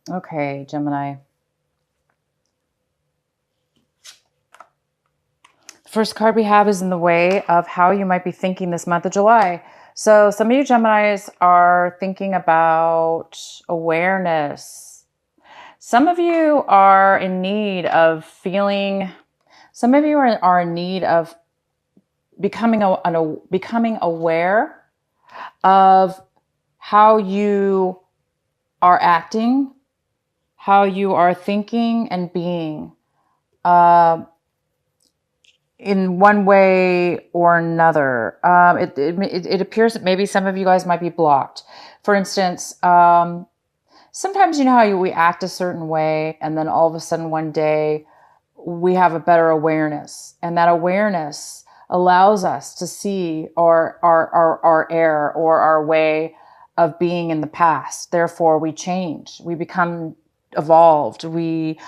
Okay, Gemini. The first card we have is in the way of how you might be thinking this month of July. So some of you Geminis are thinking about awareness. Some of you are in need of feeling, some of you are in need of becoming becoming aware of how you are acting, how you are thinking and being in one way or another. It appears that maybe some of you guys might be blocked. For instance, sometimes you know how we act a certain way, and then all of a sudden one day we have a better awareness, and that awareness allows us to see our error or our way of being in the past. Therefore, we change, we become evolved, we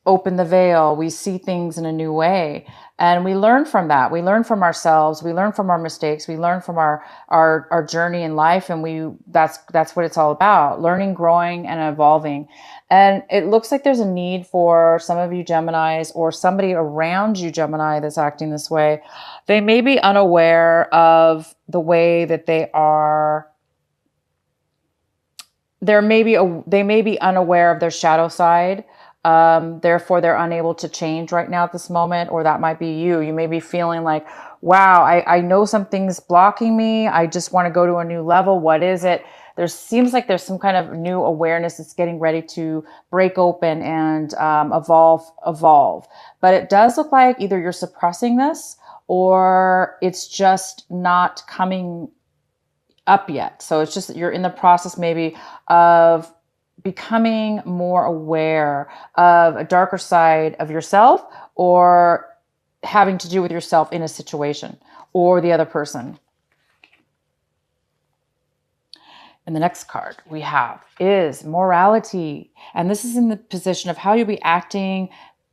open the veil, we see things in a new way, and we learn from that. We learn from ourselves, we learn from our mistakes, we learn from our journey in life, and that's what it's all about: learning, growing, and evolving. And it looks like there's a need for some of you Geminis, or somebody around you Gemini, that's acting this way. They may be unaware of the way that they are. They may be unaware of their shadow side. Therefore, they're unable to change right now at this moment, or that might be you. You may be feeling like, wow, I know something's blocking me. I just want to go to a new level. What is it? There seems like there's some kind of new awareness that's getting ready to break open and evolve. But it does look like either you're suppressing this, or it's just not coming up yet. So it's just you're in the process maybe of becoming more aware of a darker side of yourself, or having to do with yourself in a situation or the other person. And the next card we have is morality. And this is in the position of how you'll be acting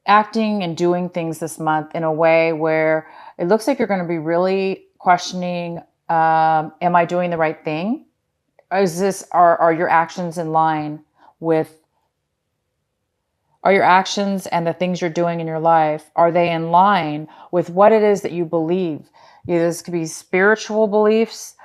and doing things this month in a way where it looks like you're going to be really questioning, am I doing the right thing? Are your actions in line with, are your actions and the things you're doing in your life, are they in line with what it is that you believe? This could be spiritual beliefs,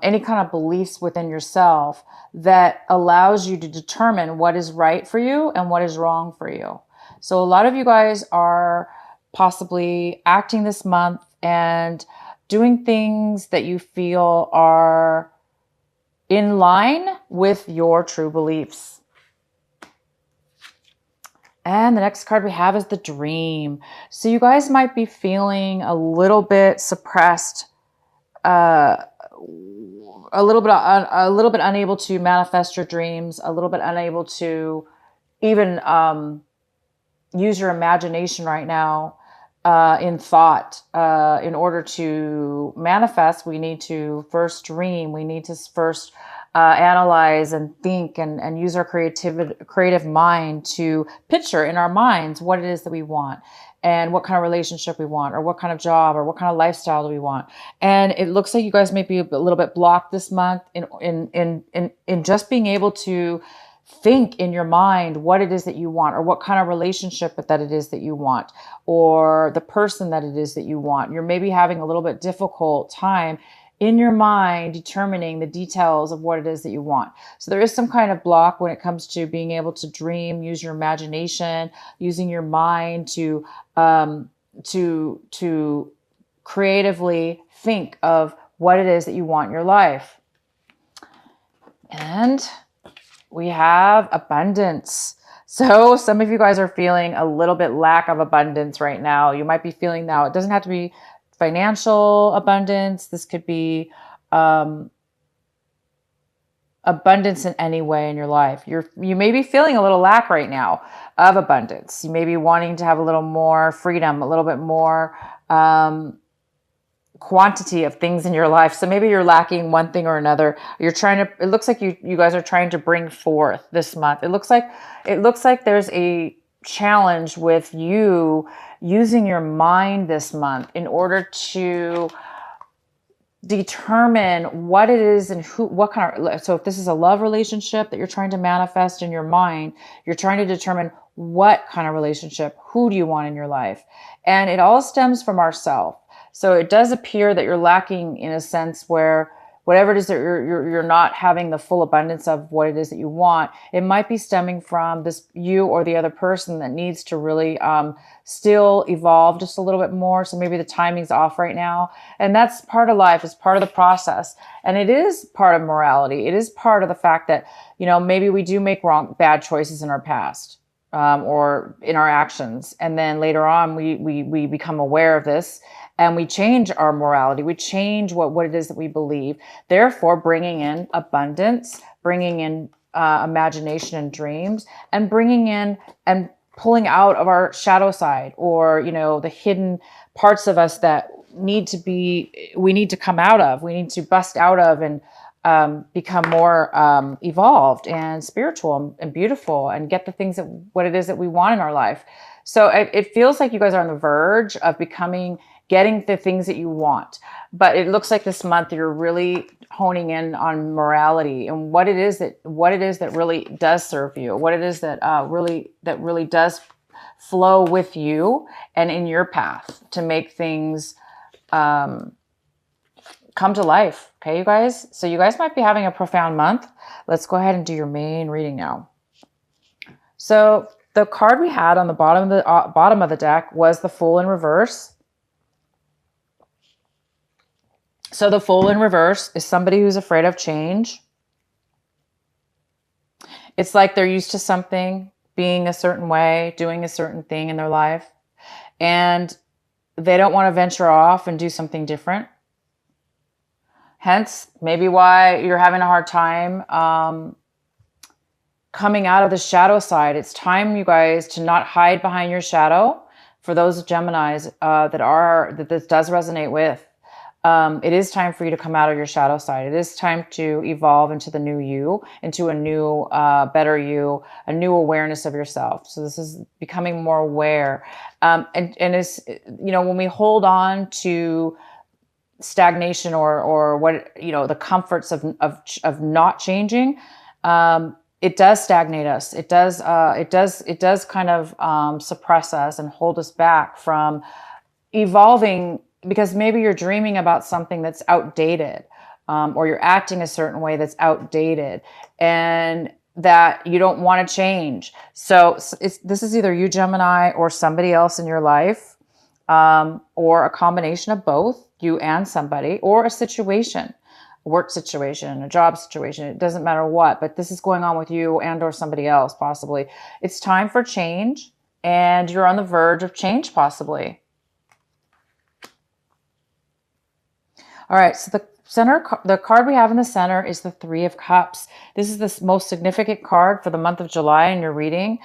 any kind of beliefs within yourself that allows you to determine what is right for you and what is wrong for you. So a lot of you guys are possibly acting this month and doing things that you feel are in line with your true beliefs. And the next card we have is the dream. So you guys might be feeling a little bit suppressed, a little bit unable to manifest your dreams, a little bit unable to even use your imagination right now in thought. In order to manifest, we need to first dream. We need to first analyze and think and use our creative mind to picture in our minds what it is that we want, and what kind of relationship we want, or what kind of job, or what kind of lifestyle do we want. And it looks like you guys may be a little bit blocked this month in just being able to think in your mind what it is that you want, or what kind of relationship that it is that you want, or the person that it is that you want. You're maybe having a little bit difficult time in your mind determining the details of what it is that you want. So there is some kind of block when it comes to being able to dream, use your imagination, using your mind to creatively think of what it is that you want in your life. And we have abundance. So some of you guys are feeling a little bit lack of abundance right now. You might be feeling now. It doesn't have to be financial abundance. This could be abundance in any way in your life. You may be feeling a little lack right now of abundance. You may be wanting to have a little more freedom, a little bit more quantity of things in your life. So maybe you're lacking one thing or another. It looks like you guys are trying to bring forth this month. It looks like there's a challenge with you using your mind this month in order to determine what it is and what kind of, so if this is a love relationship that you're trying to manifest in your mind, you're trying to determine what kind of relationship, who do you want in your life? And it all stems from ourself. So it does appear that you're lacking in a sense where whatever it is that you're not having the full abundance of what it is that you want, it might be stemming from this you or the other person that needs to really still evolve just a little bit more. So maybe the timing's off right now. And that's part of life, it's part of the process. And it is part of morality. It is part of the fact that, maybe we do make bad choices in our past. Or in our actions. And then later on, we become aware of this and we change our morality. We change what it is that we believe. Therefore, bringing in abundance, bringing in imagination and dreams, and bringing in and pulling out of our shadow side, or, the hidden parts of us that we need to come out of, we need to bust out of and become more evolved and spiritual and beautiful and get the things what it is that we want in our life. So it feels like you guys are on the verge of getting the things that you want. But it looks like this month you're really honing in on morality and what it is that really does serve you, what it is that really does flow with you and in your path to make things come to life. Okay, you guys? So you guys might be having a profound month. Let's go ahead and do your main reading now. So the card we had on the bottom of the deck was the Fool in reverse. So the Fool in reverse is somebody who's afraid of change. It's like they're used to something being a certain way, doing a certain thing in their life, and they don't want to venture off and do something different. Hence, maybe why you're having a hard time coming out of the shadow side. It's time, you guys, to not hide behind your shadow. For those Geminis that this does resonate with, it is time for you to come out of your shadow side. It is time to evolve into the new you, into a new, better you, a new awareness of yourself. So this is becoming more aware. And it's, when we hold on to stagnation or what, the comforts of not changing, it does stagnate us. It does kind of suppress us and hold us back from evolving, because maybe you're dreaming about something that's outdated, or you're acting a certain way that's outdated and that you don't want to change. So this is either you, Gemini, or somebody else in your life, or a combination of both, you and somebody, or a situation, a work situation, a job situation. It doesn't matter what, but this is going on with you and or somebody else, possibly. It's time for change, and you're on the verge of change, possibly. All right, so the card we have in the center is the Three of Cups. This is the most significant card for the month of July in your reading.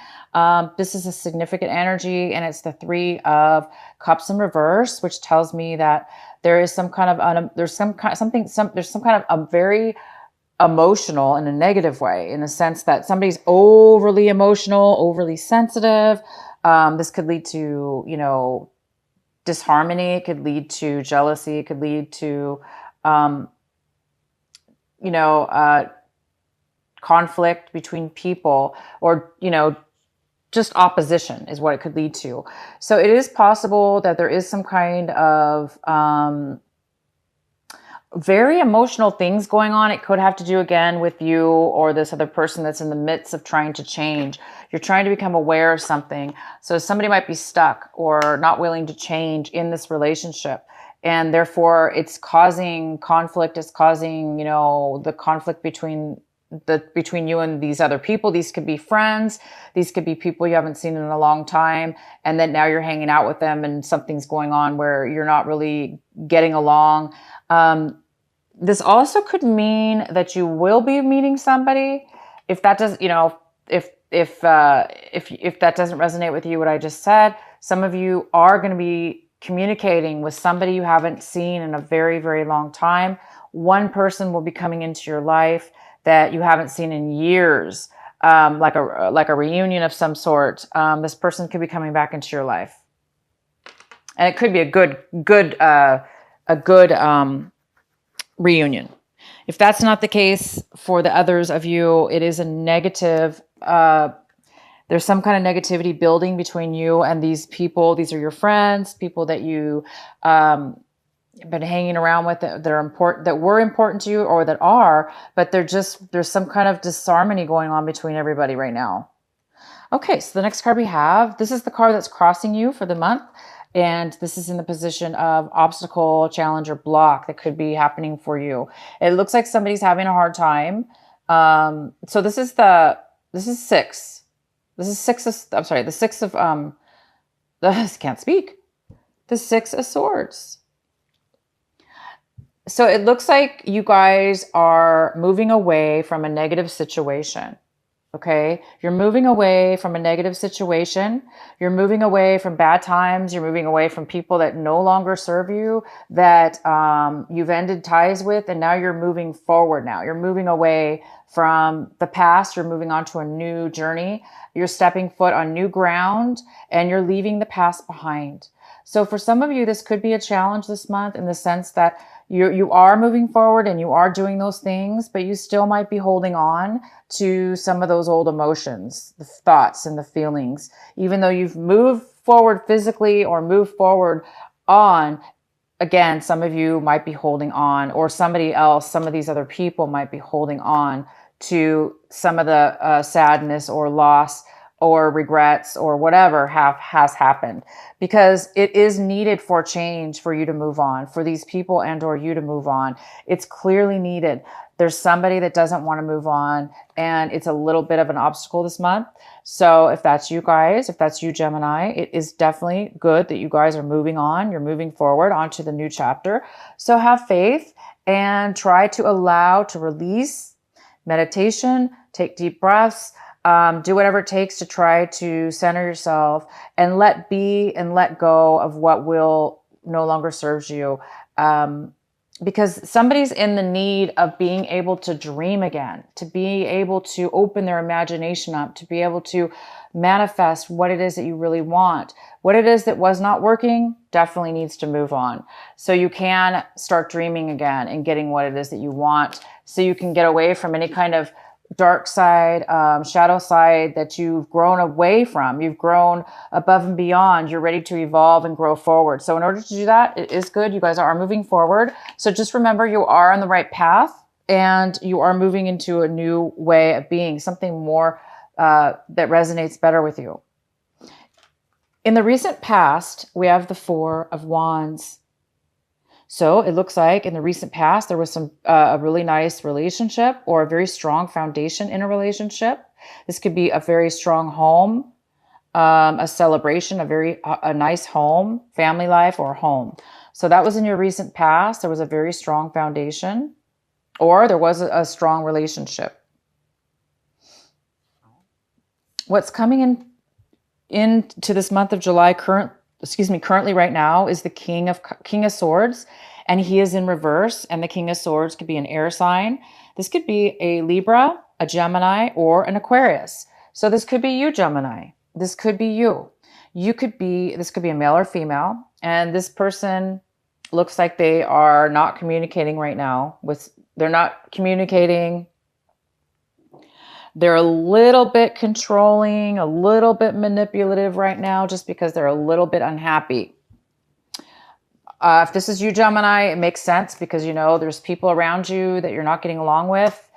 This is a significant energy, and it's the Three of Cups in reverse, which tells me that there is some kind of there's some kind of a very emotional in a negative way, in the sense that somebody's overly emotional, overly sensitive. This could lead to disharmony. It could lead to jealousy. It could lead to conflict between people, or just opposition is what it could lead to. So it is possible that there is some kind of very emotional things going on. It could have to do again with you or this other person that's in the midst of trying to change. You're trying to become aware of something. So somebody might be stuck or not willing to change in this relationship. And therefore it's causing conflict. It's causing, the conflict between you and these other people. These could be friends. These could be people you haven't seen in a long time. And then now you're hanging out with them and something's going on where you're not really getting along. This also could mean that you will be meeting somebody. If that does, if that doesn't resonate with you, what I just said, some of you are going to be communicating with somebody you haven't seen in a very, very long time. One person will be coming into your life that you haven't seen in years, like a reunion of some sort. This person could be coming back into your life, and it could be a good reunion. If that's not the case for the others of you, it is a negative. There's some kind of negativity building between you and these people. These are your friends, people that you been hanging around with that are important, that were important to you, or that are, but there's some kind of disharmony going on between everybody right now. Okay, so the next card we have, this is the card that's crossing you for the month. And this is in the position of obstacle, challenge, or block that could be happening for you. It looks like somebody's having a hard time. So this is six. This is six of, I'm sorry, the six of, I can't speak. The Six of Swords. So it looks like you guys are moving away from a negative situation. Okay. You're moving away from a negative situation. You're moving away from bad times. You're moving away from people that no longer serve you, that you've ended ties with. And now you're moving forward now. You're moving away from the past. You're moving on to a new journey. You're stepping foot on new ground and you're leaving the past behind. So for some of you, this could be a challenge this month in the sense that you are moving forward and you are doing those things, but you still might be holding on to some of those old emotions, the thoughts and the feelings. Even though you've moved forward physically or moved forward on, again, some of you might be holding on, or somebody else, some of these other people might be holding on to some of the sadness or loss or regrets or whatever has happened, because it is needed for change, for you to move on, for these people and or you to move on. It's clearly needed. There's somebody that doesn't want to move on, and it's a little bit of an obstacle this month. So if that's you guys, if that's you, Gemini, it is definitely good that you guys are moving on. You're moving forward onto the new chapter. So have faith and try to allow to release. Meditation, take deep breaths, do whatever it takes to try to center yourself and let be and let go of what will no longer serves you. Because somebody's in the need of being able to dream again, to be able to open their imagination up, to be able to manifest what it is that you really want. What it is that was not working definitely needs to move on. So you can start dreaming again and getting what it is that you want, so you can get away from any kind of dark side, shadow side that you've grown away from. You've grown above and beyond. You're ready to evolve and grow forward. So in order to do that, it is good. You guys are moving forward. So just remember, you are on the right path and you are moving into a new way of being, something more that resonates better with you. In the recent past, we have the Four of Wands. So it looks like in the recent past, there was a really nice relationship or a very strong foundation in a relationship. This could be a very strong home, a celebration, a nice home, family life, or home. So that was in your recent past. There was a very strong foundation, or there was a strong relationship. What's coming into this month of July currently right now is the King of Swords, and he is in reverse. And the King of Swords could be an air sign. This could be a Libra, a Gemini, or an Aquarius. So this could be you, Gemini. This could be you. This could be a male or female. And this person looks like they are not communicating right now. They're not communicating. They're a little bit controlling, a little bit manipulative right now, just because they're a little bit unhappy. If this is you, Gemini, it makes sense because, there's people around you that you're not getting along with.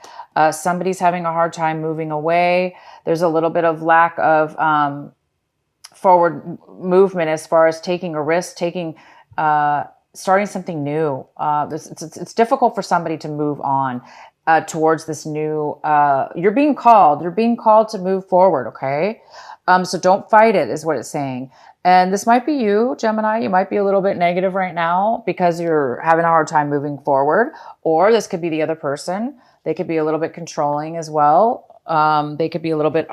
Somebody's having a hard time moving away. There's a little bit of lack of forward movement as far as taking a risk, starting something new. It's difficult for somebody to move on towards this new, you're being called to move forward. Okay. So don't fight it is what it's saying. And this might be you, Gemini. You might be a little bit negative right now because you're having a hard time moving forward, or this could be the other person. They could be a little bit controlling as well. They could be a little bit,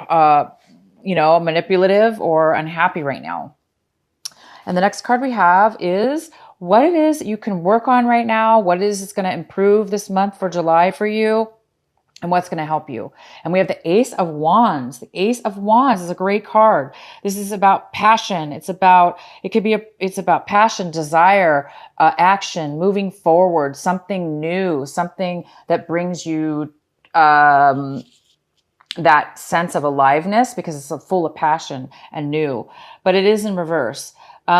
manipulative or unhappy right now. And the next card we have is what it is that you can work on right now, what it is that's going to improve this month for July for you. and what's going to help you. And we have the Ace of Wands. The Ace of Wands is a great card. This is about passion. It's about passion, desire, action, moving forward, something new, something that brings you that sense of aliveness, because it's full of passion and new. But it is in reverse.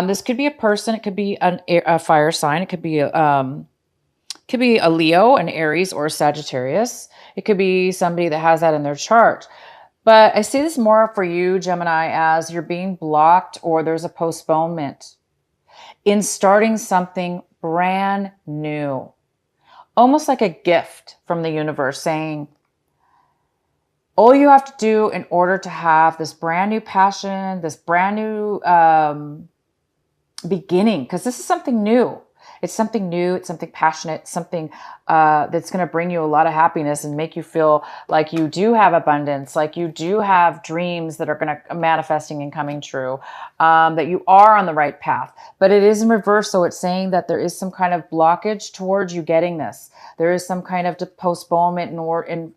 This could be a person. It could be a fire sign. It could be a Leo, an Aries, or a Sagittarius. It could be somebody that has that in their chart. But I see this more for you, Gemini, as you're being blocked or there's a postponement in starting something brand new. Almost like a gift from the universe saying, all you have to do in order to have this brand new passion, this brand new beginning, because this is something new. It's something new. It's something passionate, something that's going to bring you a lot of happiness and make you feel like you do have abundance, like you do have dreams that are going to manifesting and coming true, that you are on the right path. But it is in reverse. So it's saying that there is some kind of blockage towards you getting this. There is some kind of postponement in order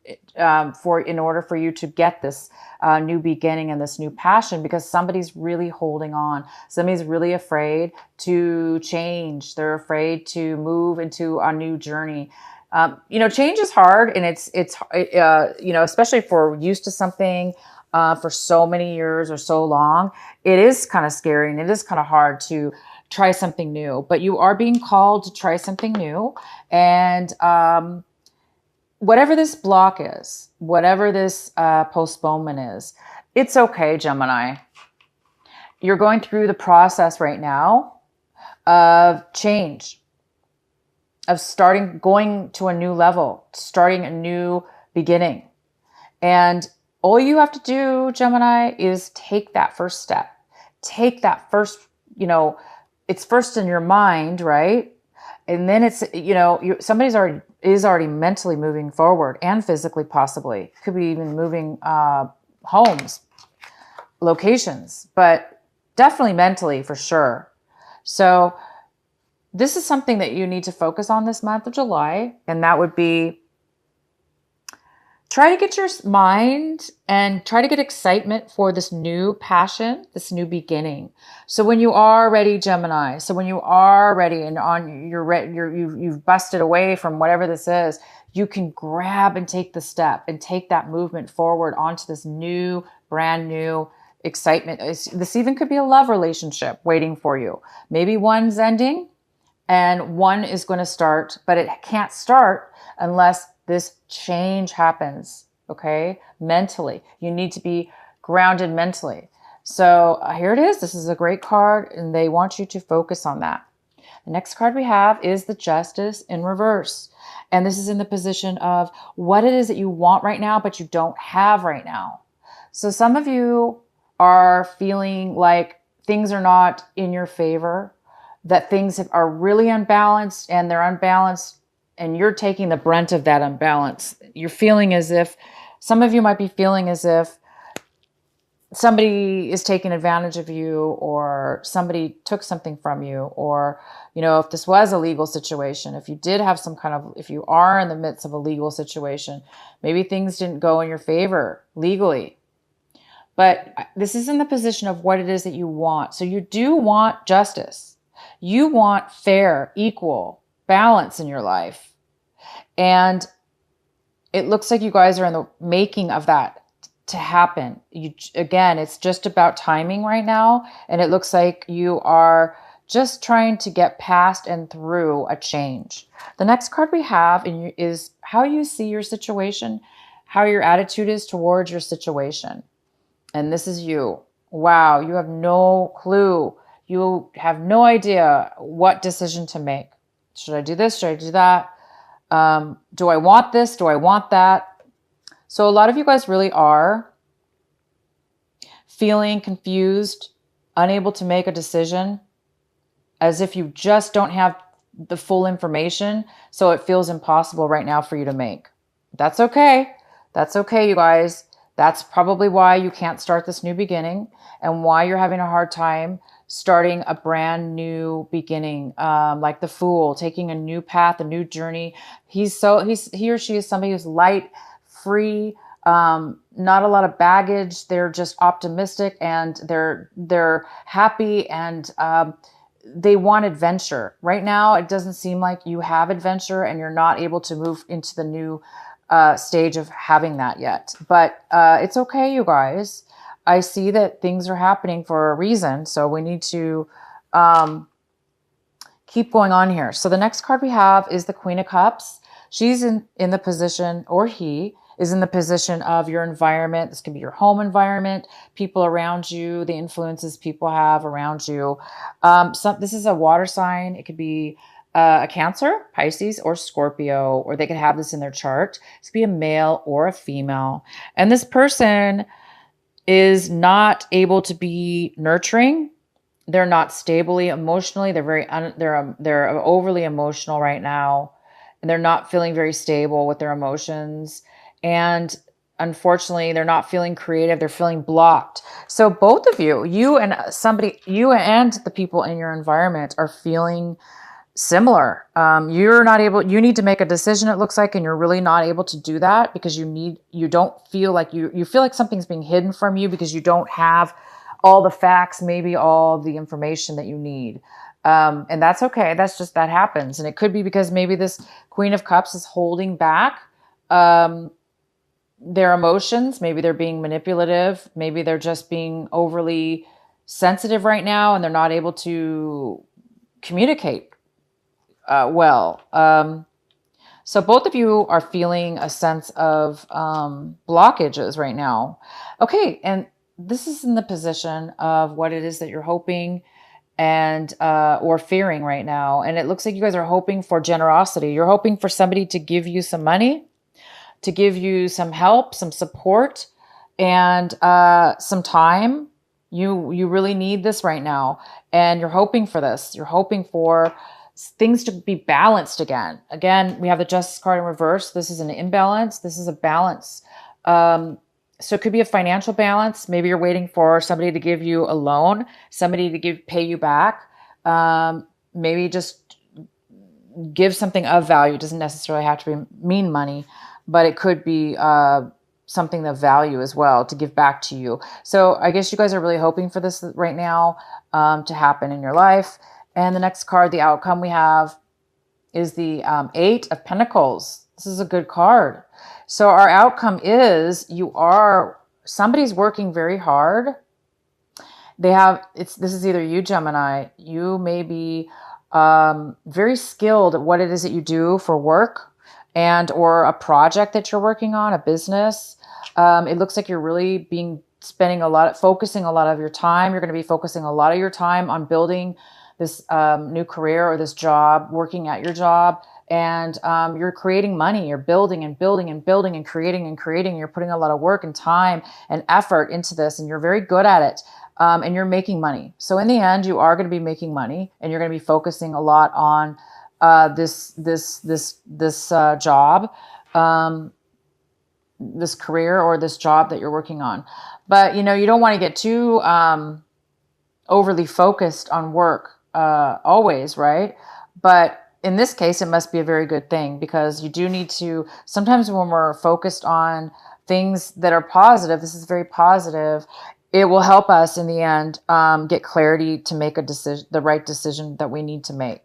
for you to get this new beginning and this new passion, because somebody's really holding on. Somebody's really afraid to change. They're afraid to move into a new journey. Change is hard, and it's especially if we're used to something for so many years or so long, it is kind of scary and it is kind of hard to try something new. But you are being called to try something new, and whatever this block is, whatever this postponement is, it's okay, Gemini. You're going through the process right now of change, of going to a new level, starting a new beginning. And all you have to do, Gemini, is take that first step. Take that first, it's first in your mind, right? And then it's, somebody's already mentally moving forward, and physically possibly. Could be even moving homes, locations, but definitely mentally for sure. So this is something that you need to focus on this month of July. And that would be, try to get your mind and try to get excitement for this new passion, this new beginning. So when you are ready, Gemini, so when you are ready and you've busted away from whatever this is, you can grab and take the step and take that movement forward onto this new, brand new excitement. This even could be a love relationship waiting for you. Maybe one's ending and one is going to start, but it can't start unless this change happens, okay? Mentally. You need to be grounded mentally. So here it is. This is a great card, and they want you to focus on that. The next card we have is the Justice in reverse. And this is in the position of what it is that you want right now, but you don't have right now. So some of you are feeling like things are not in your favor, that things are really unbalanced, and they're unbalanced, and you're taking the brunt of that imbalance. You're feeling as if, some of you might be feeling as if somebody is taking advantage of you, or somebody took something from you, or, if this was a legal situation, if you did have if you are in the midst of a legal situation, maybe things didn't go in your favor legally. But this is in the position of what it is that you want. So you do want justice. You want fair, equal balance in your life. And it looks like you guys are in the making of that to happen. Again, it's just about timing right now. And it looks like you are just trying to get past and through a change. The next card we have is how you see your situation, how your attitude is towards your situation. And this is you. Wow, you have no clue. You have no idea what decision to make. Should I do this? Should I do that? Do I want this? Do I want that? So a lot of you guys really are feeling confused, unable to make a decision, as if you just don't have the full information. So it feels impossible right now for you to make. That's okay. That's okay, you guys. That's probably why you can't start this new beginning, and why you're having a hard time starting a brand new beginning, like the Fool, taking a new path, a new journey. He or she is somebody who's light, free, not a lot of baggage. They're just optimistic, and they're happy, and they want adventure. Right now, it doesn't seem like you have adventure, and you're not able to move into the new stage of having that yet. But it's okay, you guys. I see that things are happening for a reason, so we need to keep going on here. So the next card we have is the Queen of Cups. She's in the position, or he is in the position of your environment. This can be your home environment, people around you, the influences people have around you. This is a water sign. It could be a Cancer, Pisces, or Scorpio, or they could have this in their chart. This could be a male or a female. And this person is not able to be nurturing. They're not stably emotionally. They're overly emotional right now, and they're not feeling very stable with their emotions. And unfortunately, they're not feeling creative. They're feeling blocked. So both of you, you and the people in your environment are feeling similar. You're not able, you need to make a decision, it looks like, and you're really not able to do that because you don't feel like you feel like something's being hidden from you because you don't have all the facts, maybe all the information that you need. And that's okay. That happens. And it could be because maybe this Queen of Cups is holding back their emotions. Maybe they're being manipulative. Maybe they're just being overly sensitive right now, and they're not able to communicate well. So both of you are feeling a sense of blockages right now. Okay, and this is in the position of what it is that you're hoping and or fearing right now. And it looks like you guys are hoping for generosity. You're hoping for somebody to give you some money, to give you some help, some support, and some time. You really need this right now. And you're hoping for this. You're hoping for things to be balanced again. Again, we have the Justice card in reverse. This is an imbalance. This is a balance. So it could be a financial balance. Maybe you're waiting for somebody to give you a loan, somebody to pay you back. Maybe just give something of value. It doesn't necessarily have to mean money, but it could be something of value as well to give back to you. So I guess you guys are really hoping for this right now to happen in your life. And the next card, the outcome we have is the Eight of Pentacles. This is a good card. So our outcome is somebody's working very hard. This is either you, Gemini, you may be very skilled at what it is that you do for work and or a project that you're working on, a business. It looks like you're really focusing a lot of your time. You're going to be focusing a lot of your time on building this new career or this job, working at your job. And you're creating money, you're building and building and building and creating. You're putting a lot of work and time and effort into this, and you're very good at it. And you're making money. So in the end, you are going to be making money, and you're going to be focusing a lot on this job, this career or this job that you're working on. But you don't want to get too overly focused on work always, right? But in this case, it must be a very good thing, because you do need to, sometimes when we're focused on things that are positive, this is very positive, it will help us in the end get clarity to make the right decision that we need to make.